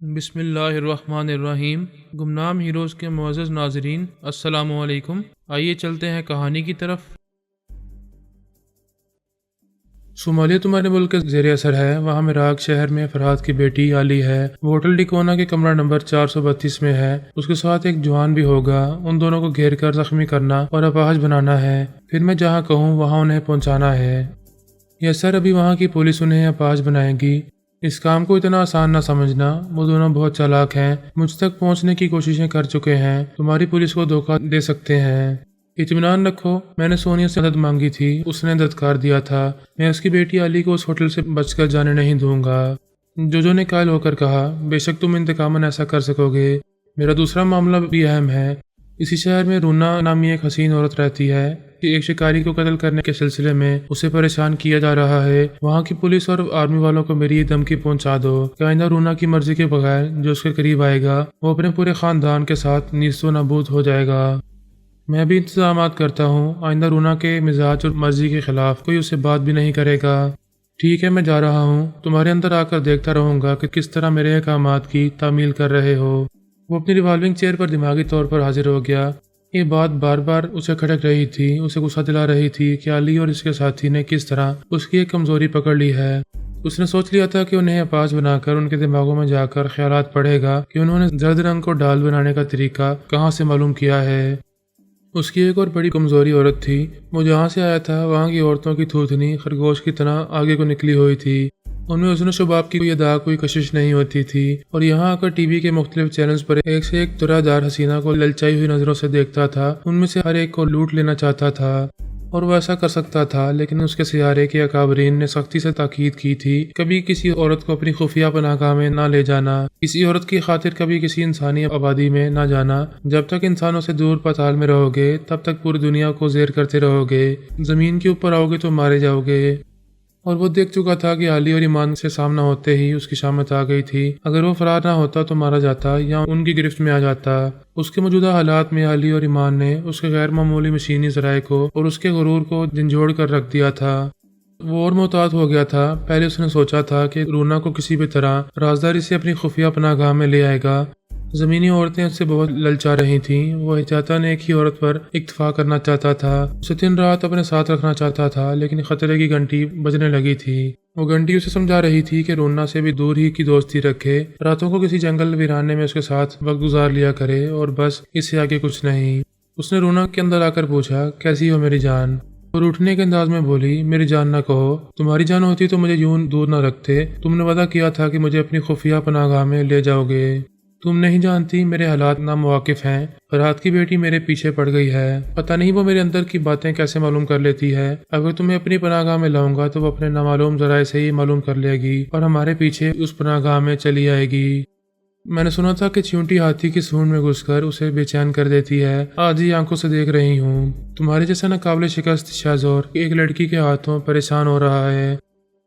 بسم اللہ الرحمن الرحیم۔ گمنام ہیروز کے معزز ناظرین، السلام علیکم۔ آئیے چلتے ہیں کہانی کی طرف۔ صومالیہ تمہارے ملک کے زیر اثر ہے۔ وہاں مراک شہر میں فرحات کی بیٹی علی ہے۔ وہ ہوٹل ڈیکونا کے کمرہ نمبر 432 میں ہے۔ اس کے ساتھ ایک جوان بھی ہوگا۔ ان دونوں کو گھیر کر زخمی کرنا اور اپاہج بنانا ہے۔ پھر میں جہاں کہوں وہاں انہیں پہنچانا ہے۔ یس سر، ابھی وہاں کی پولیس انہیں اپاہج بنائے گی۔ اس کام کو اتنا آسان نہ سمجھنا۔ وہ دونوں بہت چالاک ہیں، مجھ تک پہنچنے کی کوششیں کر چکے ہیں، تمہاری پولیس کو دھوکہ دے سکتے ہیں۔ اطمینان رکھو، میں نے سونیا سے مدد مانگی تھی، اس نے دھتکار دیا تھا۔ میں اس کی بیٹی علی کو اس ہوٹل سے بچ کر جانے نہیں دوں گا۔ جوجو نے قائل ہو کر کہا، بے شک تم انتقاماً ایسا کر سکو گے۔ میرا دوسرا معاملہ بھی اہم ہے۔ اسی شہر میں رونا نامی ایک حسین عورت رہتی ہے کہ ایک شکاری کو قتل کرنے کے سلسلے میں اسے پریشان کیا جا رہا ہے۔ وہاں کی پولیس اور آرمی والوں کو میری یہ دھمکی پہنچا دو کہ آئندہ رونا کی مرضی کے بغیر جو اس کے قریب آئے گا وہ اپنے پورے خاندان کے ساتھ نیست و نابود ہو جائے گا۔ میں بھی انتظامات کرتا ہوں، آئندہ رونا کے مزاج اور مرضی کے خلاف کوئی اسے بات بھی نہیں کرے گا۔ ٹھیک ہے، میں جا رہا ہوں، تمہارے اندر آ کر دیکھتا رہوں گا کہ کس طرح میرے احکامات کی تعمیل کر رہے ہو۔ وہ اپنی ریوالونگ چیئر پر دماغی طور پر حاضر ہو گیا۔ یہ بات بار بار اسے کھٹک رہی تھی، اسے غصہ دلا رہی تھی کہ علی اور اس کے ساتھی نے کس طرح اس کی ایک کمزوری پکڑ لی ہے۔ اس نے سوچ لیا تھا کہ انہیں اپاہج بنا کر ان کے دماغوں میں جا کر خیالات پڑے گا کہ انہوں نے زرد رنگ کو ڈال بنانے کا طریقہ کہاں سے معلوم کیا ہے۔ اس کی ایک اور بڑی کمزوری عورت تھی۔ وہ جہاں سے آیا تھا وہاں کی عورتوں کی تھوتنی خرگوش کی طرح آگے کو نکلی ہوئی تھی۔ ان میں حسن و شباب کی کوئی ادا کوئی کشش نہیں ہوتی تھی، اور یہاں آ کر ٹی وی کے مختلف چینلز پر ایک سے ایک طرح دار حسینہ کو للچائی ہوئی نظروں سے دیکھتا تھا۔ ان میں سے ہر ایک کو لوٹ لینا چاہتا تھا، اور وہ ایسا کر سکتا تھا، لیکن اس کے سیارے کے اکابرین نے سختی سے تاکید کی تھی کبھی کسی عورت کو اپنی خفیہ پناہگاہ میں نہ لے جانا، کسی عورت کی خاطر کبھی کسی انسانی آبادی میں نہ جانا۔ جب تک انسانوں سے دور پتال میں رہو گے تب تک پوری دنیا کو زیر کرتے رہو گے، زمین کے اوپر آؤ گے تو مارے جاؤ گے۔ اور وہ دیکھ چکا تھا کہ علی اور ایمان سے سامنا ہوتے ہی اس کی شامت آ گئی تھی۔ اگر وہ فرار نہ ہوتا تو مارا جاتا یا ان کی گرفت میں آ جاتا۔ اس کے موجودہ حالات میں علی اور ایمان نے اس کے غیر معمولی مشینی ذرائع کو اور اس کے غرور کو جھنجھوڑ کر رکھ دیا تھا۔ وہ اور محتاط ہو گیا تھا۔ پہلے اس نے سوچا تھا کہ رونا کو کسی بھی طرح رازداری سے اپنی خفیہ پناہ گاہ میں لے آئے گا۔ زمینی عورتیں اس سے بہت للچا رہی تھیں۔ وہ احتیاطاً ایک ہی عورت پر اکتفا کرنا چاہتا تھا، اسے دن رات اپنے ساتھ رکھنا چاہتا تھا، لیکن خطرے کی گھنٹی بجنے لگی تھی۔ وہ گھنٹی اسے سمجھا رہی تھی کہ رونا سے بھی دور ہی کی دوستی رکھے، راتوں کو کسی جنگل ویرانے میں اس کے ساتھ وقت گزار لیا کرے، اور بس اس سے آگے کچھ نہیں۔ اس نے رونا کے اندر آ کر پوچھا، کیسی ہو میری جان؟ اور اٹھنے کے انداز میں بولی، میری جان نہ کہو، تمہاری جان ہوتی تو مجھے یوں دور نہ رکھتے، تم نے وعدہ کیا تھا کہ مجھے اپنی خفیہ پناہ گاہ میں لے جاؤ گے۔ تم نہیں جانتی میرے حالات نامواقف ہیں۔ فرحات کی بیٹی میرے پیچھے پڑ گئی ہے، پتہ نہیں وہ میرے اندر کی باتیں کیسے معلوم کر لیتی ہے۔ اگر تمہیں اپنی پناہ گاہ میں لاؤں گا تو وہ اپنے نامعلوم ذرائع سے ہی معلوم کر لے گی اور ہمارے پیچھے اس پناہ گاہ میں چلی آئے گی۔ میں نے سنا تھا کہ چیونٹی ہاتھی کی سونڈ میں گھس کر اسے بے چین کر دیتی ہے۔ آج ہی آنکھوں سے دیکھ رہی ہوں۔ تمہارے جیسا ناقابل شکست شہزور ایک لڑکی کے ہاتھوں پریشان ہو رہا ہے۔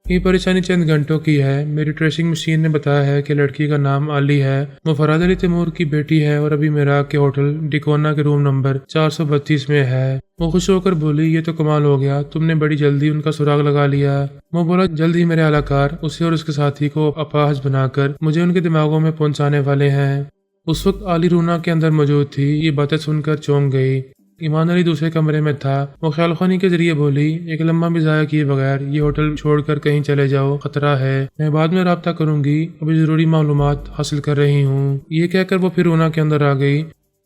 یہ پریشانی چند گھنٹوں کی ہے۔ میری ٹریسنگ مشین نے بتایا ہے کہ لڑکی کا نام علی ہے، وہ فرحات علی تیمور کی بیٹی ہے اور ابھی مراک کے ہوٹل ڈیکونا کے روم نمبر 432 میں ہے۔ وہ خوش ہو کر بولی، یہ تو کمال ہو گیا، تم نے بڑی جلدی ان کا سراغ لگا لیا۔ وہ بولا، جلد ہی میرے اہلکار اسے اور اس کے ساتھی کو اپاہج بنا کر مجھے ان کے دماغوں میں پہنچانے والے ہیں۔ اس وقت علی رونا کے اندر موجود تھی۔ یہ باتیں سن کر چونک گئی۔ ایمان علی دوسرے کمرے میں تھا۔ وہ خیال خوانی کے ذریعے بولی، ایک لمحہ بھی ضائع کیے بغیر یہ ہوٹل چھوڑ کر کہیں چلے جاؤ، خطرہ ہے، میں بعد میں رابطہ کروں گی، ابھی ضروری معلومات حاصل کر رہی ہوں۔ یہ کہہ کر وہ پھر رونا کے اندر آ گئی۔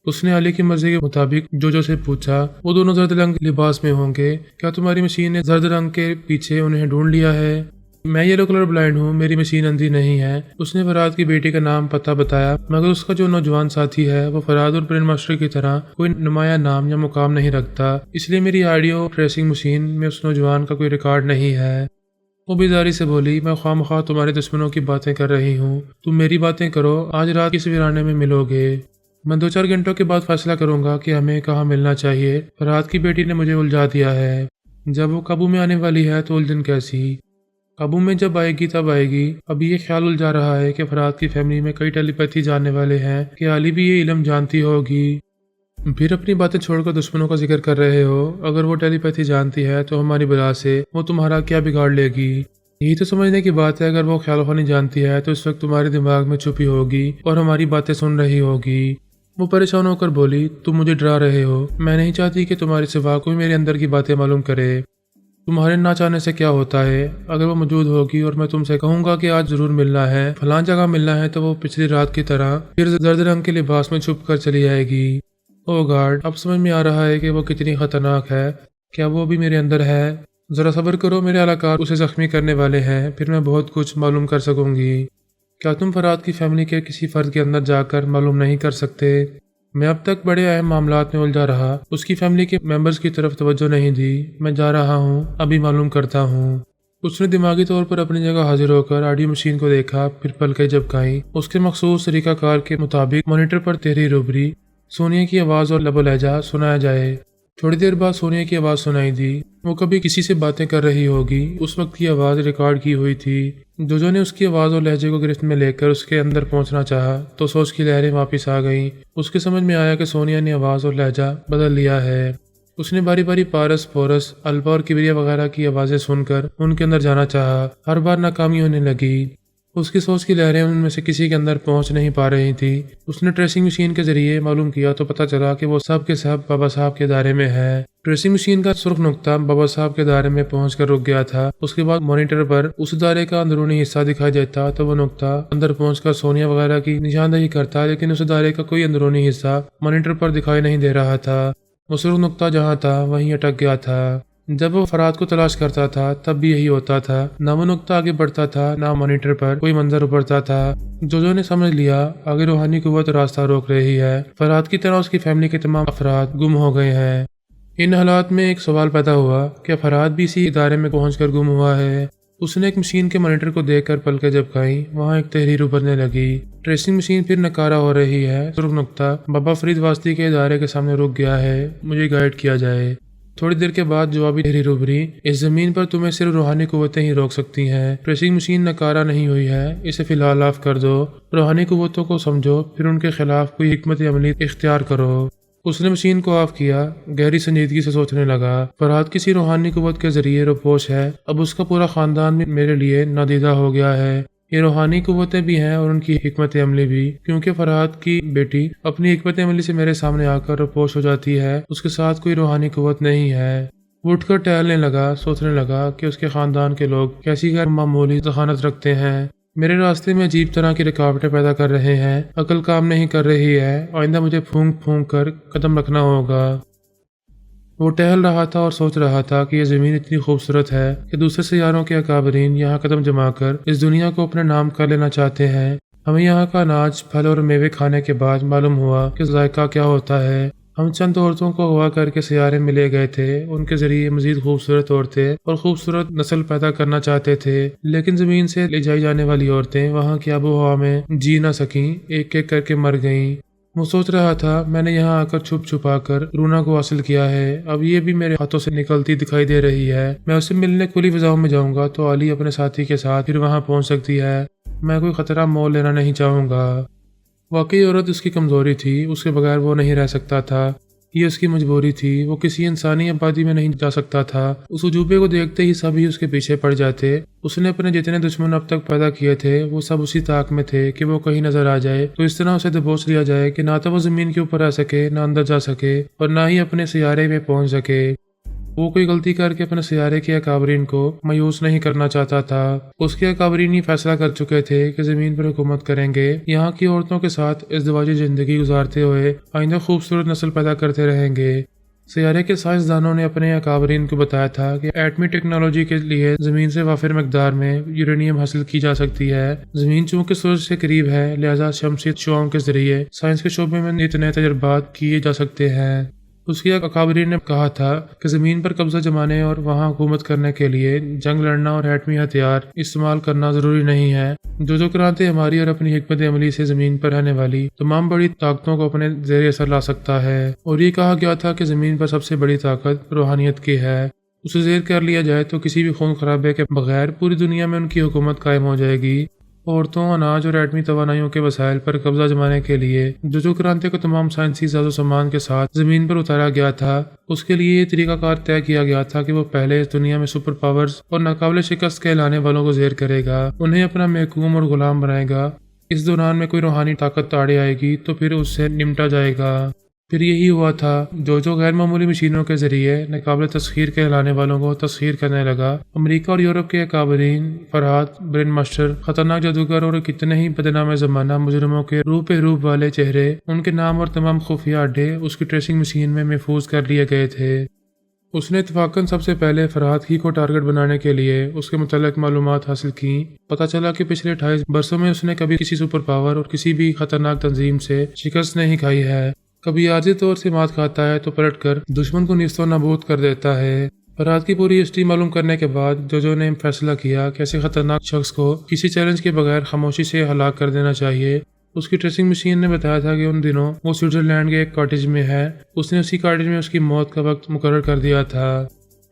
اس نے علی کی مرضی کے مطابق جوجو سے پوچھا، وہ دونوں زرد رنگ لباس میں ہوں گے، کیا تمہاری مشین نے زرد رنگ کے پیچھے انہیں ڈھونڈ لیا ہے؟ میں یلو کلر بلائنڈ ہوں، میری مشین اندھی نہیں ہے۔ اس نے فرحات کی بیٹی کا نام پتہ بتایا، مگر اس کا جو نوجوان ساتھی ہے وہ فرحات اور برین ماسٹر کی طرح کوئی نمایاں نام یا مقام نہیں رکھتا، اس لیے میری آڈیو ٹریسنگ مشین میں اس نوجوان کا کوئی ریکارڈ نہیں ہے۔ وہ بیزاری سے بولی، میں خواہ مخواہ تمہارے دشمنوں کی باتیں کر رہی ہوں، تم میری باتیں کرو، آج رات کس ویرانے میں ملو گے؟ میں 2-4 گھنٹوں کے بعد فیصلہ کروں گا کہ ہمیں کہاں ملنا چاہیے۔ فرحات کی بیٹی نے مجھے الجھا دیا ہے۔ جب وہ قابو میں آنے والی ہے تو الجھن کیسی؟ قابو میں جب آئے گی تب آئے گی۔ ابھی یہ خیال الجھا رہا ہے کہ فرحات کی فیملی میں کئی ٹیلی پیتھی جاننے والے ہیں کہ علی بھی یہ علم جانتی ہوگی۔ پھر اپنی باتیں چھوڑ کر دشمنوں کا ذکر کر رہے ہو۔ اگر وہ ٹیلی پیتھی جانتی ہے تو ہماری بلا سے وہ تمہارا کیا بگاڑ لے گی؟ یہی تو سمجھنے کی بات ہے، اگر وہ خیال خوانی جانتی ہے تو اس وقت تمہارے دماغ میں چھپی ہوگی اور ہماری باتیں سن رہی ہوگی۔ وہ پریشان ہو کر بولی، تم مجھے ڈرا رہے ہو، میں نہیں چاہتی کہ تمہارے سوا کوئی میرے اندر کی باتیں معلوم کرے۔ تمہارے نہ چاہنے سے کیا ہوتا ہے؟ اگر وہ موجود ہوگی اور میں تم سے کہوں گا کہ آج ضرور ملنا ہے، فلاں جگہ ملنا ہے، تو وہ پچھلی رات کی طرح پھر زرد رنگ کے لباس میں چھپ کر چلی جائے گی۔ او گاڈ، اب سمجھ میں آ رہا ہے کہ وہ کتنی خطرناک ہے۔ کیا وہ بھی میرے اندر ہے؟ ذرا صبر کرو، میرے اہلکار اسے زخمی کرنے والے ہیں، پھر میں بہت کچھ معلوم کر سکوں گی۔ کیا تم فرات کی فیملی کے کسی فرد کے اندر جا کر معلوم نہیں کر سکتے؟ میں اب تک بڑے اہم معاملات میں الجھا رہا، اس کی فیملی کے ممبرز کی طرف توجہ نہیں دی۔ میں جا رہا ہوں، ابھی معلوم کرتا ہوں۔ اس نے دماغی طور پر اپنی جگہ حاضر ہو کر آڈیو مشین کو دیکھا، پھر پلکیں جھپکائیں۔ اس کے مخصوص طریقہ کار کے مطابق مانیٹر پر تحریر ابھری، سونیا کی آواز اور لب و لہجہ سنایا جائے۔ تھوڑی دیر بعد سونیا کی آواز سنائی دی، وہ کبھی کسی سے باتیں کر رہی ہوگی۔ اس وقت کی آواز ریکارڈ کی ہوئی تھی۔ جو نے اس کی آواز اور لہجے کو گرفت میں لے کر اس کے اندر پہنچنا چاہا تو سوچ کی لہریں واپس آ گئیں۔ اس کے سمجھ میں آیا کہ سونیا نے آواز اور لہجہ بدل لیا ہے۔ اس نے باری باری پارس، پورس، الپا اور کبریا وغیرہ کی آوازیں سن کر ان کے اندر جانا چاہا، ہر بار ناکامی ہونے لگی۔ اس کی سوچ کی لہریں ان میں سے کسی کے اندر پہنچ نہیں پا رہی تھی۔ اس نے ٹریسنگ مشین کے ذریعے معلوم کیا تو پتہ چلا کہ وہ سب کے سب بابا صاحب کے دائرے میں ہے۔ ٹریسنگ مشین کا سرخ نقطہ بابا صاحب کے دائرے میں پہنچ کر رک گیا تھا۔ اس کے بعد مانیٹر پر اس دائرے کا اندرونی حصہ دکھائی دیتا تو وہ نقطہ اندر پہنچ کر سونیا وغیرہ کی نشاندہی کرتا، لیکن اس دائرے کا کوئی اندرونی حصہ مانیٹر پر دکھائی نہیں دے رہا تھا۔ وہ سرخ نقطہ جہاں تھا وہیں اٹک گیا تھا۔ جب وہ فرات کو تلاش کرتا تھا تب بھی یہی ہوتا تھا، نہ وہ نقطہ آگے بڑھتا تھا نہ مانیٹر پر کوئی منظر ابھرتا تھا۔ جو نے سمجھ لیا آگے روحانی قوت راستہ روک رہی ہے، فرات کی طرح اس کی فیملی کے تمام افراد گم ہو گئے ہیں۔ ان حالات میں ایک سوال پیدا ہوا، کیا فرات بھی اسی ادارے میں پہنچ کر گم ہوا ہے؟ اس نے ایک مشین کے مانیٹر کو دیکھ کر پلکیں جھپکائیں، وہاں ایک تحریر ابھرنے لگی۔ ٹریسنگ مشین پھر نکارا ہو رہی ہے، سرخ نقطہ بابا فرید واسطی کے ادارے کے سامنے رک گیا ہے، مجھے گائیڈ کیا جائے۔ تھوڑی دیر کے بعد جوابی تحریر ابھری، اس زمین پر تمہیں صرف روحانی قوتیں ہی روک سکتی ہیں۔ ٹریسنگ مشین نکارا نہیں ہوئی ہے، اسے فی الحال آف کر دو۔ روحانی قوتوں کو سمجھو، پھر ان کے خلاف کوئی حکمت عملی اختیار کرو۔ اس نے مشین کو آف کیا، گہری سنجیدگی سے سوچنے لگا۔ فرات کسی روحانی قوت کے ذریعے روپوش ہے، اب اس کا پورا خاندان بھی میرے لیے نادیدہ ہو گیا ہے۔ یہ روحانی قوتیں بھی ہیں اور ان کی حکمت عملی بھی، کیونکہ فرات کی بیٹی اپنی حکمت عملی سے میرے سامنے آ کر روپوش ہو جاتی ہے، اس کے ساتھ کوئی روحانی قوت نہیں ہے۔ وہ اٹھ کر ٹہلنے لگا، سوچنے لگا کہ اس کے خاندان کے لوگ کیسی غیر معمولی ذہانت رکھتے ہیں۔ میرے راستے میں عجیب طرح کی رکاوٹیں پیدا کر رہے ہیں، عقل کام نہیں کر رہی ہے، آئندہ مجھے پھونک پھونک کر قدم رکھنا ہوگا۔ وہ ٹہل رہا تھا اور سوچ رہا تھا کہ یہ زمین اتنی خوبصورت ہے کہ دوسرے سیاروں کے اکابرین یہاں قدم جما کر اس دنیا کو اپنے نام کر لینا چاہتے ہیں۔ ہمیں یہاں کا اناج، پھل اور میوے کھانے کے بعد معلوم ہوا کہ ذائقہ کیا ہوتا ہے۔ ہم چند عورتوں کو اغوا کر کے سیارے میں لے گئے تھے، ان کے ذریعے مزید خوبصورت عورتیں اور خوبصورت نسل پیدا کرنا چاہتے تھے، لیکن زمین سے لے جائی جانے والی عورتیں وہاں کی آب و ہوا میں جی نہ سکیں، ایک ایک کر کے مر گئیں۔ وہ سوچ رہا تھا، میں نے یہاں آ کر چھپ چھپا کر رونا کو حاصل کیا ہے، اب یہ بھی میرے ہاتھوں سے نکلتی دکھائی دے رہی ہے۔ میں اسے ملنے کھلی فضاؤں میں جاؤں گا تو علی اپنے ساتھی کے ساتھ پھر وہاں پہنچ سکتی ہے، میں کوئی خطرہ مول لینا نہیں چاہوں گا۔ واقعی عورت اس کی کمزوری تھی، اس کے بغیر وہ نہیں رہ سکتا تھا، یہ اس کی مجبوری تھی، وہ کسی انسانی آبادی میں نہیں جا سکتا تھا۔ اس عجوبے کو دیکھتے ہی سبھی اس کے پیچھے پڑ جاتے۔ اس نے اپنے جتنے دشمن اب تک پیدا کیے تھے وہ سب اسی طاق میں تھے کہ وہ کہیں نظر آ جائے تو اس طرح اسے دبوچ لیا جائے کہ نہ تو وہ زمین کے اوپر آ سکے، نہ اندر جا سکے اور نہ ہی اپنے سیارے میں پہنچ سکے۔ وہ کوئی غلطی کر کے اپنے سیارے کے اکابرین کو مایوس نہیں کرنا چاہتا تھا۔ اس کے اکابرین یہ فیصلہ کر چکے تھے کہ زمین پر حکومت کریں گے، یہاں کی عورتوں کے ساتھ ازدواجی زندگی گزارتے ہوئے آئندہ خوبصورت نسل پیدا کرتے رہیں گے۔ سیارے کے سائنسدانوں نے اپنے اکابرین کو بتایا تھا کہ ایٹمی ٹیکنالوجی کے لیے زمین سے وافر مقدار میں یورینیم حاصل کی جا سکتی ہے۔ زمین چونکہ سورج سے قریب ہے، لہذا شمسی شعاعوں کے ذریعے سائنس کے شعبے میں نئے تجربات کیے جا سکتے ہیں۔ اس کے اکابرین نے کہا تھا کہ زمین پر قبضہ جمانے اور وہاں حکومت کرنے کے لیے جنگ لڑنا اور ایٹمی ہتھیار استعمال کرنا ضروری نہیں ہے۔ جو کرانتے ہماری اور اپنی حکمت عملی سے زمین پر رہنے والی تمام بڑی طاقتوں کو اپنے زیر اثر لا سکتا ہے، اور یہ کہا گیا تھا کہ زمین پر سب سے بڑی طاقت روحانیت کی ہے۔ اسے زیر کر لیا جائے تو کسی بھی خون خرابے کے بغیر پوری دنیا میں ان کی حکومت قائم ہو جائے گی۔ عورتوں، اناج اور ایٹمی توانائیوں کے وسائل پر قبضہ جمانے کے لیے جو کرانتے کو تمام سائنسی ساز و سامان کے ساتھ زمین پر اتارا گیا تھا، اس کے لیے یہ طریقہ کار طے کیا گیا تھا کہ وہ پہلے اس دنیا میں سپر پاورز اور ناقابل شکست کہلانے والوں کو زیر کرے گا، انہیں اپنا محکوم اور غلام بنائے گا۔ اس دوران میں کوئی روحانی طاقت آڑے آئے گی تو پھر اس سے نمٹا جائے گا۔ پھر یہی ہوا تھا، جو غیر معمولی مشینوں کے ذریعے ناقابل تسخیر کہلانے والوں کو تسخیر کرنے لگا۔ امریکہ اور یورپ کے اکابرین، فرحات، برین ماسٹر، خطرناک جادوگر اور کتنے ہی بدنام زمانہ مجرموں کے روپ والے چہرے، ان کے نام اور تمام خفیہ اڈے اس کی ٹریسنگ مشین میں محفوظ کر لیے گئے تھے۔ اس نے اتفاقاً سب سے پہلے فرحات ہی کو ٹارگٹ بنانے کے لیے اس کے متعلق معلومات حاصل کی۔ پتہ چلا کہ پچھلے 28 برسوں میں اس نے کبھی کسی سپر پاور اور کسی بھی خطرناک تنظیم سے شکست نہیں کھائی ہے۔ کبھی عارضی طور سے مات کھاتا ہے تو پلٹ کر دشمن کو نیست و نابود کر دیتا ہے۔ فرحات کی پوری ہسٹری معلوم کرنے کے بعد جو نے فیصلہ کیا کہ ایسے خطرناک شخص کو کسی چیلنج کے بغیر خاموشی سے ہلاک کر دینا چاہیے۔ اس کی ٹریسنگ مشین نے بتایا تھا کہ ان دنوں وہ سوئٹزرلینڈ کے ایک کاٹیج میں ہے۔ اس نے اسی کاٹیج میں اس کی موت کا وقت مقرر کر دیا تھا۔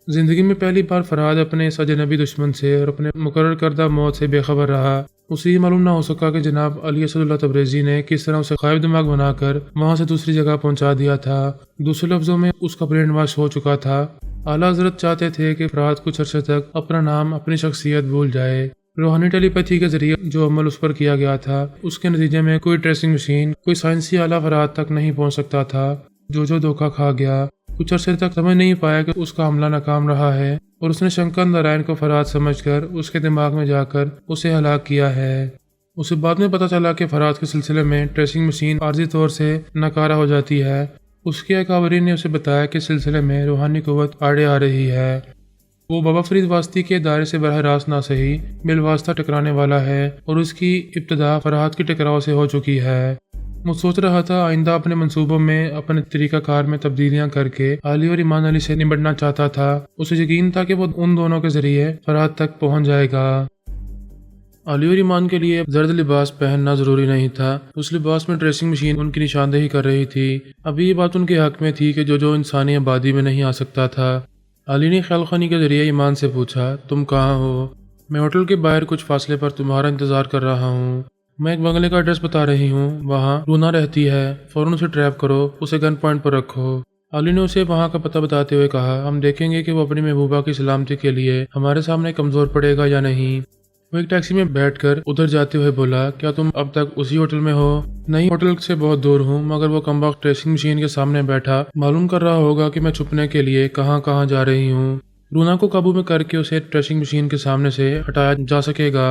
زندگی میں پہلی بار فرحات اپنے اس اجنبی دشمن سے اور اپنے مقرر کردہ موت سے بے خبر رہا۔ اسے یہ معلوم نہ ہو سکا کہ جناب علی اسد اللہ تبریزی نے کس طرح اسے غائب دماغ بنا کر وہاں سے دوسری جگہ پہنچا دیا تھا۔ دوسرے لفظوں میں اس کا برین واش ہو چکا تھا۔ اعلیٰ حضرت چاہتے تھے کہ فرحات کچھ عرصے تک اپنا نام، اپنی شخصیت بھول جائے۔ روحانی ٹیلی پیتھی کے ذریعے جو عمل اس پر کیا گیا تھا، اس کے نتیجے میں کوئی ٹریسنگ مشین، کوئی سائنسی آلہ فرحات تک نہیں پہنچ سکتا تھا۔ جو دھوکہ کھا گیا، کچھ عرصے تک سمجھ نہیں پایا کہ اس کا حملہ ناکام رہا ہے، اور اس نے شنکر نارائن کو فرحات سمجھ کر اس کے دماغ میں جا کر اسے ہلاک کیا ہے۔ اسے بعد میں پتہ چلا کہ فرحات کے سلسلے میں ٹریسنگ مشین عارضی طور سے ناکارہ ہو جاتی ہے۔ اس کے اکابرین نے اسے بتایا کہ سلسلے میں روحانی قوت آڑے آ رہی ہے۔ وہ بابا فرید واسطی کے دائرے سے براہ راست نہ صحیح بالواسطہ ٹکرانے والا ہے، اور اس کی ابتدا فرحات کی ٹکراؤ سے ہو چکی ہے۔ وہ سوچ رہا تھا آئندہ اپنے منصوبوں میں اپنے طریقہ کار میں تبدیلیاں کر کے علی اور ایمان علی سے نمٹنا چاہتا تھا۔ اسے یقین تھا کہ وہ ان دونوں کے ذریعے فرحات تک پہنچ جائے گا۔ علی اور ایمان کے لیے زرد لباس پہننا ضروری نہیں تھا۔ اس لباس میں ڈریسنگ مشین ان کی نشاندہی کر رہی تھی۔ ابھی یہ بات ان کے حق میں تھی کہ جو انسانی آبادی میں نہیں آ سکتا تھا۔ علی نے خیال خانی کے ذریعے ایمان سے پوچھا، تم کہاں ہو؟ میں ہوٹل کے باہر کچھ فاصلے پر تمہارا انتظار کر رہا ہوں۔ میں ایک بنگلے کا ایڈریس بتا رہی ہوں، وہاں رونا رہتی ہے، فوراً اسے ٹریپ کرو، اسے گن پوائنٹ پر رکھو۔ علی نے اسے وہاں کا پتہ بتاتے ہوئے کہا، ہم دیکھیں گے کہ وہ اپنی محبوبہ کی سلامتی کے لیے ہمارے سامنے کمزور پڑے گا یا نہیں۔ وہ ایک ٹیکسی میں بیٹھ کر ادھر جاتے ہوئے بولا، کیا تم اب تک اسی ہوٹل میں ہو؟ نہیں، ہوٹل سے بہت دور ہوں، مگر وہ کمبخت ٹریسنگ مشین کے سامنے بیٹھا معلوم کر رہا ہوگا کہ میں چھپنے کے لیے کہاں کہاں جا رہی ہوں۔ رونا کو قابو میں کر کے اسے ٹریسنگ مشین کے سامنے سے ہٹایا جا سکے گا۔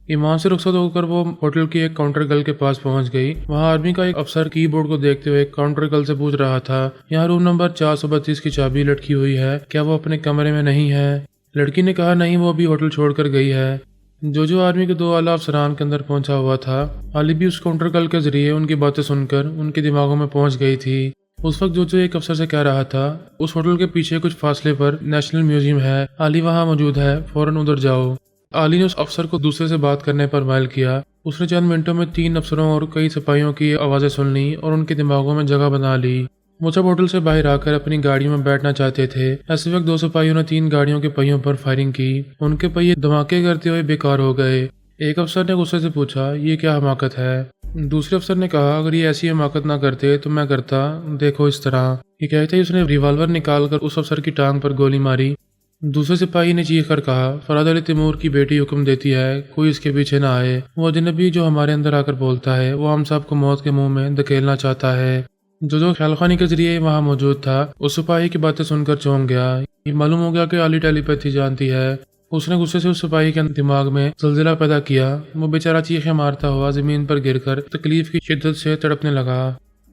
ایمان سے رخصت ہو کر وہ ہوٹل کی ایک کاؤنٹر گرل کے پاس پہنچ گئی۔ وہاں آرمی کا ایک افسر کی بورڈ کو دیکھتے ہوئے کاؤنٹر گرل سے پوچھ رہا تھا، یہاں روم نمبر 432 کی چابی لٹکی ہوئی ہے، کیا وہ اپنے کمرے میں نہیں ہے؟ لڑکی نے کہا، نہیں، وہ ابھی ہوٹل چھوڑ کر گئی ہے۔ جو آرمی کے 2 اعلیٰ افسران کے اندر پہنچا ہوا تھا، علی بھی اس کاؤنٹر گرل کے ذریعے ان کی باتیں سن کر ان کے دماغوں میں پہنچ گئی تھی۔ اس وقت جو ایک افسر سے کہہ رہا تھا، اس ہوٹل کے پیچھے کچھ فاصلے پر نیشنل میوزیم ہے، علی وہاں موجود ہے، فوراً ادھر جاؤ۔ علی نے اس افسر کو دوسرے سے بات کرنے پر مائل کیا۔ اس نے چند منٹوں میں 3 افسروں اور کئی سپاہیوں کی آوازیں سن لی اور ان کے دماغوں میں جگہ بنا لی۔ وہ سب ہوٹل سے باہر آ کر اپنی گاڑیوں میں بیٹھنا چاہتے تھے۔ ایسے وقت 2 سپاہیوں نے 3 گاڑیوں کے پہیوں پر فائرنگ کی۔ ان کے پہیے دھماکے کرتے ہوئے بیکار ہو گئے۔ ایک افسر نے غصے سے پوچھا، یہ کیا حماقت ہے؟ دوسرے افسر نے کہا، اگر یہ ایسی حماقت نہ کرتے تو میں کرتا، دیکھو اس طرح۔ یہ کہتے ہی اس نے ریوالور نکال کر اس افسر کی ٹانگ پر گولی ماری۔ دوسرے سپاہی نے چیخ کر کہا، فرحات علی تیمور کی بیٹی حکم دیتی ہے کوئی اس کے پیچھے نہ آئے۔ وہ اجنبی جو ہمارے اندر آ کر بولتا ہے، وہ ہم سب کو موت کے منہ میں دھکیلنا چاہتا ہے۔ جو خیال خانی کے ذریعے وہاں موجود تھا، اس سپاہی کی باتیں سن کر چونک گیا۔ یہ معلوم ہو گیا کہ علی ٹیلی پیتھی جانتی ہے۔ اس نے غصے سے اس سپاہی کے دماغ میں زلزلہ پیدا کیا۔ وہ بیچارہ چیخیں مارتا ہوا زمین پر گر کر تکلیف کی شدت سے تڑپنے لگا۔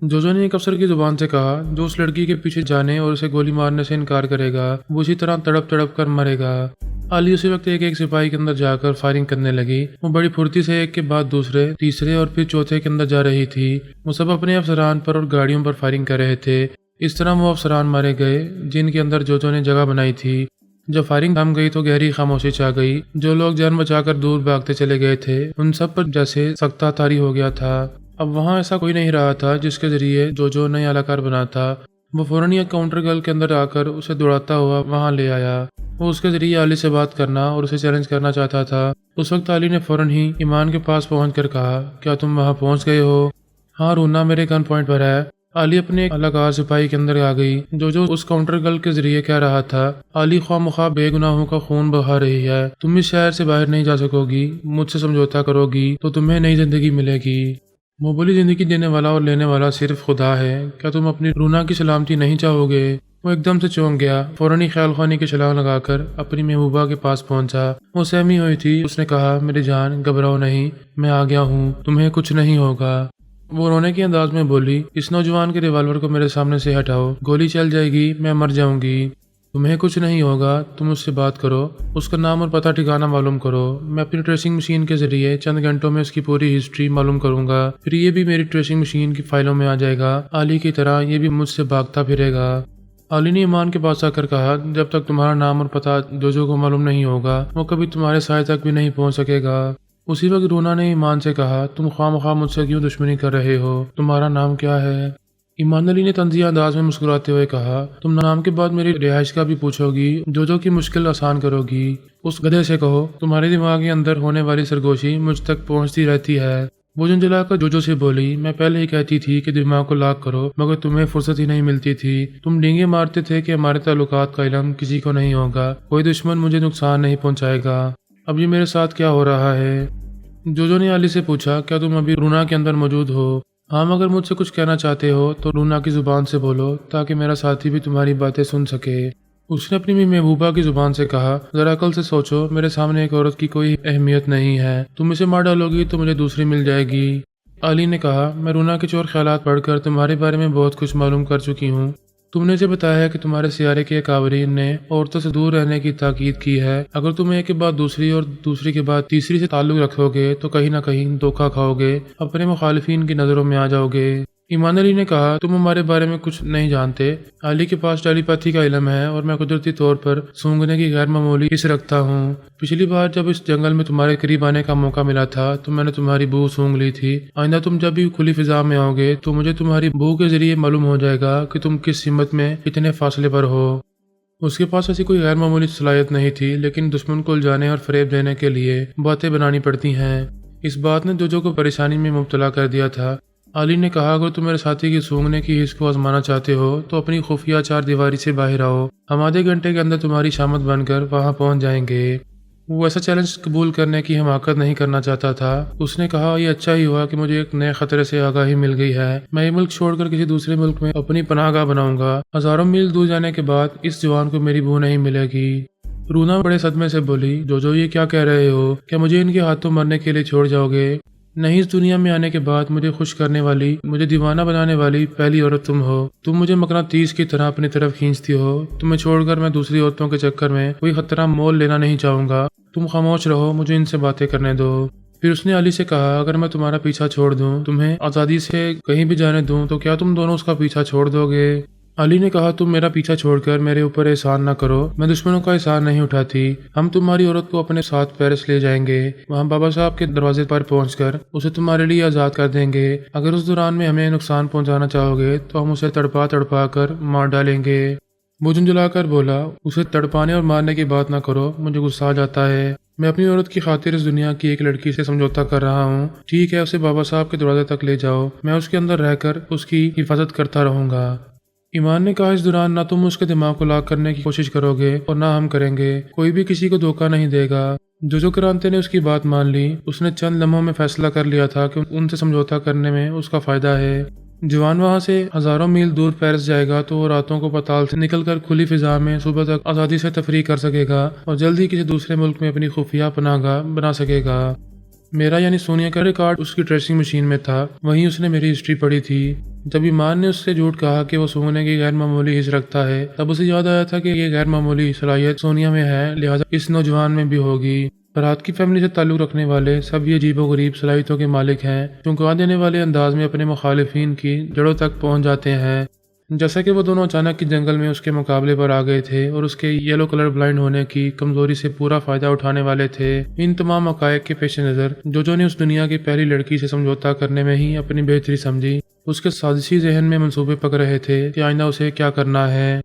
جو نے ایک افسر کی زبان سے کہا، جو اس لڑکی کے پیچھے جانے اور اسے گولی مارنے سے انکار کرے گا، وہ اسی طرح تڑپ تڑپ کر مرے گا۔ علی اسی وقت ایک سپاہی کے اندر جا کر فائرنگ کرنے لگی۔ وہ بڑی پھرتی سے ایک کے بعد دوسرے، تیسرے اور پھر چوتھے کے اندر جا رہی تھی۔ وہ سب اپنے افسران پر اور گاڑیوں پر فائرنگ کر رہے تھے۔ اس طرح وہ افسران مارے گئے جن کے اندر جو نے جگہ بنائی تھی۔ جب فائرنگ تھم گئی تو گہری خاموشی چھا گئی۔ جو لوگ جان بچا کر دور بھاگتے چلے گئے تھے، ان سب پر جیسے سکتہ طاری ہو گیا تھا۔ اب وہاں ایسا کوئی نہیں رہا تھا جس کے ذریعے جو نئی اعلی بنا تھا۔ وہ فوراً ایک کاؤنٹر گرل کے اندر آ کر اسے دوڑاتا ہوا وہاں لے آیا۔ وہ اس کے ذریعے علی سے بات کرنا اور اسے چیلنج کرنا چاہتا تھا۔ اس وقت علی نے فوراً ہی ایمان کے پاس پہنچ کر کہا، کیا تم وہاں پہنچ گئے ہو؟ ہاں، رونا میرے گن پوائنٹ پر ہے۔ علی اپنے ایک اداکار سپاہی کے اندر آ گئی جو اس کاؤنٹر گرل کے ذریعے کہہ رہا تھا، علی خواہ مخواہ بے گناہوں کا خون بہا رہی ہے، تم اس شہر سے باہر نہیں جا سکو گی، مجھ سے سمجھوتا کرو گی تو تمہیں نئی زندگی ملے گی۔ وہ بولی، زندگی دینے والا اور لینے والا صرف خدا ہے، کیا تم اپنی رونا کی سلامتی نہیں چاہو گے؟ وہ ایک دم سے چونک گیا، فوراً ہی خیال خوانی کی چھلانگ لگا کر اپنی محبوبہ کے پاس پہنچا۔ وہ سہمی ہوئی تھی، اس نے کہا، میری جان گھبراؤ نہیں، میں آ گیا ہوں، تمہیں کچھ نہیں ہوگا۔ وہ رونے کے انداز میں بولی، اس نوجوان کے ریوالور کو میرے سامنے سے ہٹاؤ، گولی چل جائے گی، میں مر جاؤں گی۔ تمہیں کچھ نہیں ہوگا، تم اس سے بات کرو، اس کا نام اور پتہ ٹھکانہ معلوم کرو، میں اپنی ٹریسنگ مشین کے ذریعے چند گھنٹوں میں اس کی پوری ہسٹری معلوم کروں گا، پھر یہ بھی میری ٹریسنگ مشین کی فائلوں میں آ جائے گا، علی کی طرح یہ بھی مجھ سے بھاگتا پھرے گا۔ علی نے ایمان کے پاس آ کر کہا، جب تک تمہارا نام اور پتہ جو کو معلوم نہیں ہوگا وہ کبھی تمہارے سائے تک بھی نہیں پہنچ سکے گا۔ اسی وقت رونا نے ایمان سے کہا، تم خواہ مخواہ مجھ سے کیوں دشمنی کر رہے ہو؟ تمہارا نام کیا ہے؟ ایمان علی نے طنزیہ انداز میں مسکراتے ہوئے کہا، تم نام کے بعد میری رہائش کا بھی پوچھو گی، جو کی مشکل آسان کرو گی۔ اس گدھے سے کہو، تمہارے دماغ کے اندر ہونے والی سرگوشی مجھ تک پہنچتی رہتی ہے۔ وہ جھنجھلا کر جو سے بولی، میں پہلے ہی کہتی تھی کہ دماغ کو لاک کرو، مگر تمہیں فرصت ہی نہیں ملتی تھی، تم ڈینگے مارتے تھے کہ ہمارے تعلقات کا علم کسی کو نہیں ہوگا، کوئی دشمن مجھے نقصان نہیں پہنچائے گا۔ اب یہ میرے ساتھ کیا ہو رہا ہے؟ جو نے علی سے پوچھا، کیا تم ابھی رونا کے اندر موجود ہو؟ ہاں، مگر مجھ سے کچھ کہنا چاہتے ہو تو رونا کی زبان سے بولو تاکہ میرا ساتھی بھی تمہاری باتیں سن سکے۔ اس نے اپنی محبوبہ کی زبان سے کہا، ذرا عقل سے سوچو، میرے سامنے ایک عورت کی کوئی اہمیت نہیں ہے، تم اسے مار ڈالو گی تو مجھے دوسری مل جائے گی۔ علی نے کہا، میں رونا کے چور خیالات پڑھ کر تمہارے بارے میں بہت کچھ معلوم کر چکی ہوں۔ تم نے اسے بتایا ہے کہ تمہارے سیارے کے اکابرین نے عورتوں سے دور رہنے کی تاکید کی ہے، اگر تم ایک کے بعد دوسری اور دوسری کے بعد تیسری سے تعلق رکھو گے تو کہیں نہ کہیں دھوکہ کھاؤ گے، اپنے مخالفین کی نظروں میں آ جاؤ گے۔ ایمان علی نے کہا، تم ہمارے بارے میں کچھ نہیں جانتے، علی کے پاس ٹیلی پیتھی کا علم ہے اور میں قدرتی طور پر سونگھنے کی غیر معمولی حس رکھتا ہوں۔ پچھلی بار جب اس جنگل میں تمہارے قریب آنے کا موقع ملا تھا تو میں نے تمہاری بو سونگھ لی تھی، آئندہ تم جب بھی کھلی فضا میں آؤ گے تو مجھے تمہاری بو کے ذریعے معلوم ہو جائے گا کہ تم کس سمت میں کتنے فاصلے پر ہو۔ اس کے پاس ایسی کوئی غیر معمولی صلاحیت نہیں تھی، لیکن دشمن کو الجھانے اور فریب دینے کے لیے باتیں بنانی پڑتی ہیں۔ اس بات نے جو کو پریشانی میں مبتلا کر دیا تھا۔ علی نے کہا، اگر تم میرے ساتھی کی سونگنے کی حس کو آزمانا چاہتے ہو تو اپنی خفیہ چار دیواری سے باہر آؤ، ہم آدھے گھنٹے کے اندر تمہاری شامت بن کر وہاں پہنچ جائیں گے۔ وہ ایسا چیلنج قبول کرنے کی حماقت نہیں کرنا چاہتا تھا۔ اس نے کہا، یہ اچھا ہی ہوا کہ مجھے ایک نئے خطرے سے آگاہی مل گئی ہے، میں یہ ملک چھوڑ کر کسی دوسرے ملک میں اپنی پناہ گاہ بناؤں گا، ہزاروں میل دور جانے کے بعد اس جوان کو میری بو نہیں ملے گی۔ رونا بڑے صدمے سے بولی، جو یہ کیا کہہ رہے ہو؟ کیا مجھے ان کے ہاتھوں مرنے کے لیے چھوڑ جاؤ گے؟ نہیں، اس دنیا میں آنے کے بعد مجھے خوش کرنے والی، مجھے دیوانہ بنانے والی پہلی عورت تم ہو، تم مجھے مقناطیس کی طرح اپنی طرف کھینچتی ہو، تمہیں چھوڑ کر میں دوسری عورتوں کے چکر میں کوئی خطرہ مول لینا نہیں چاہوں گا، تم خاموش رہو، مجھے ان سے باتیں کرنے دو۔ پھر اس نے علی سے کہا، اگر میں تمہارا پیچھا چھوڑ دوں، تمہیں آزادی سے کہیں بھی جانے دوں تو کیا تم دونوں اس کا پیچھا چھوڑ دو گے؟ علی نے کہا، تم میرا پیچھا چھوڑ کر میرے اوپر احسان نہ کرو، میں دشمنوں کا احسان نہیں اٹھاتی، ہم تمہاری عورت کو اپنے ساتھ پیرس لے جائیں گے، وہاں بابا صاحب کے دروازے پر پہنچ کر اسے تمہارے لیے آزاد کر دیں گے، اگر اس دوران میں ہمیں نقصان پہنچانا چاہو گے تو ہم اسے تڑپا تڑپا کر مار ڈالیں گے۔ وہ جھنجھلا کر بولا، اسے تڑپانے اور مارنے کی بات نہ کرو، مجھے غصہ آ جاتا ہے، میں اپنی عورت کی خاطر اس دنیا کی ایک لڑکی سے سمجھوتا کر رہا ہوں، ٹھیک ہے، اسے بابا صاحب کے دروازے تک لے جاؤ، میں اس کے اندر رہ کر اس کی حفاظت کرتا رہوں گا۔ ایمان نے کہا، اس دوران نہ تم اس کے دماغ کو لاک کرنے کی کوشش کرو گے اور نہ ہم کریں گے، کوئی بھی کسی کو دھوکہ نہیں دے گا۔ جو کرانتے نے اس کی بات مان لی، اس نے چند لمحوں میں فیصلہ کر لیا تھا کہ ان سے سمجھوتا کرنے میں اس کا فائدہ ہے۔ جوان وہاں سے ہزاروں میل دور پیرس جائے گا تو وہ راتوں کو پتال سے نکل کر کھلی فضا میں صبح تک آزادی سے تفریح کر سکے گا اور جلد ہی کسی دوسرے ملک میں اپنی خفیہ پناہ گاہ بنا سکے گا۔ میرا یعنی سونیا کا ریکارڈ اس کی ٹریسنگ مشین میں تھا، وہیں اس نے میری ہسٹری پڑھی تھی۔ جب ایمان نے اس سے جھوٹ کہا کہ وہ سونگنے کی غیر معمولی حس رکھتا ہے، تب اسے یاد آیا تھا کہ یہ غیر معمولی صلاحیت سونیا میں ہے، لہٰذا اس نوجوان میں بھی ہوگی۔ فرات کی فیملی سے تعلق رکھنے والے سب یہ عجیب و غریب صلاحیتوں کے مالک ہیں، چونکا دینے والے انداز میں اپنے مخالفین کی جڑوں تک پہنچ جاتے ہیں۔ جیسا کہ وہ دونوں اچانک کی جنگل میں اس کے مقابلے پر آ گئے تھے اور اس کے یلو کلر بلائنڈ ہونے کی کمزوری سے پورا فائدہ اٹھانے والے تھے۔ ان تمام حقائق کے پیش نظر جو نے اس دنیا کی پہلی لڑکی سے سمجھوتا کرنے میں ہی اپنی بہتری سمجھی، اس کے سازشی ذہن میں منصوبے پک رہے تھے کہ آئندہ اسے کیا کرنا ہے۔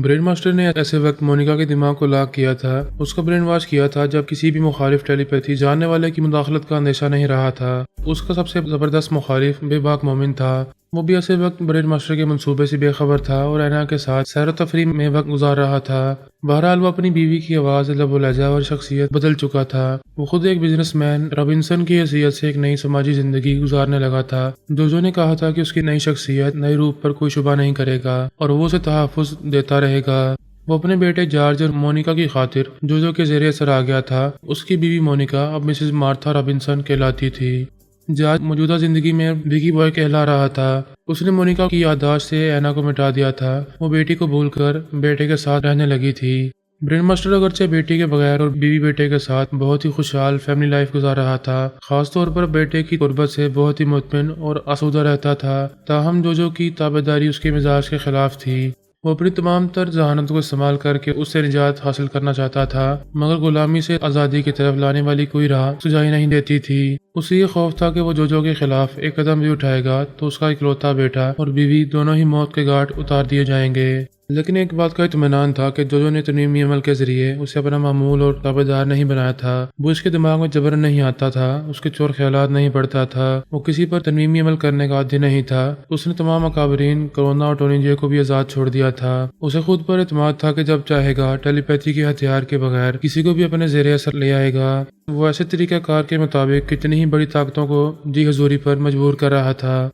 برین ماسٹر نے ایسے وقت مونیکا کے دماغ کو لاک کیا تھا، اس کا برین واش کیا تھا جب کسی بھی مخالف ٹیلی پیتھی جاننے والے کی مداخلت کا اندیشہ نہیں رہا تھا۔ اس کا سب سے زبردست مخالف بے باک مومن تھا، وہ بھی ایسے وقت برین ماسٹر کے منصوبے سے بے خبر تھا اور اینا کے ساتھ سیر و تفریح میں وقت گزار رہا تھا۔ بہرحال وہ اپنی بیوی کی آواز، لب و لہجہ اور شخصیت بدل چکا تھا۔ وہ خود ایک بزنس مین رابنسن کی حیثیت سے ایک نئی سماجی زندگی گزارنے لگا تھا۔ جوجو نے کہا تھا کہ اس کی نئی شخصیت نئی روپ پر کوئی شبہ نہیں کرے گا اور وہ اسے تحفظ دیتا رہے گا۔ وہ اپنے بیٹے جارج اور مونیکا کی خاطر جوجو کے زیر اثر آ گیا تھا۔ اس کی بیوی مونیکا اب مسز مارتھا رابنسن کہلاتی تھی۔ جارج موجودہ زندگی میں بگی بوائے کہلا رہا تھا۔ اس نے مونیکا کی یادداشت سے اینا کو مٹا دیا تھا۔ وہ بیٹی کو بھول کر بیٹے کے ساتھ رہنے لگی تھی۔ برین ماسٹر اگرچہ بیٹی کے بغیر اور بیوی بیٹے کے ساتھ بہت ہی خوشحال فیملی لائف گزار رہا تھا، خاص طور پر بیٹے کی قربت سے بہت ہی مطمئن اور آسودہ رہتا تھا، تاہم جوجو کی تابعداری اس کے مزاج کے خلاف تھی۔ وہ اپنی تمام تر ذہانت کو استعمال کر کے اس سے نجات حاصل کرنا چاہتا تھا، مگر غلامی سے آزادی کی طرف لانے والی کوئی راہ سجائی نہیں دیتی تھی۔ اسے یہ خوف تھا کہ وہ جوجو کے خلاف ایک قدم بھی اٹھائے گا تو اس کا اکلوتا بیٹا اور بیوی دونوں ہی موت کے گھاٹ اتار دیے جائیں گے۔ لیکن ایک بات کا اطمینان تھا کہ جوجو نے تنویمی عمل کے ذریعے اسے اپنا معمول اور تابعدار نہیں بنایا تھا۔ وہ اس کے دماغ میں جبرن نہیں آتا تھا، اس کے چور خیالات نہیں پڑتا تھا، وہ کسی پر تنویمی عمل کرنے کا عادی نہیں تھا۔ اس نے تمام اکابرین کرونا اور ٹونی جے کو بھی آزاد چھوڑ دیا تھا۔ اسے خود پر اعتماد تھا کہ جب چاہے گا ٹیلی پیتھی کے ہتھیار کے بغیر کسی کو بھی اپنے زیر اثر لے آئے گا۔ وہ ایسے طریقہ کار کے مطابق کتنی ہی بڑی طاقتوں کو جی حضوری پر مجبور کر رہا تھا۔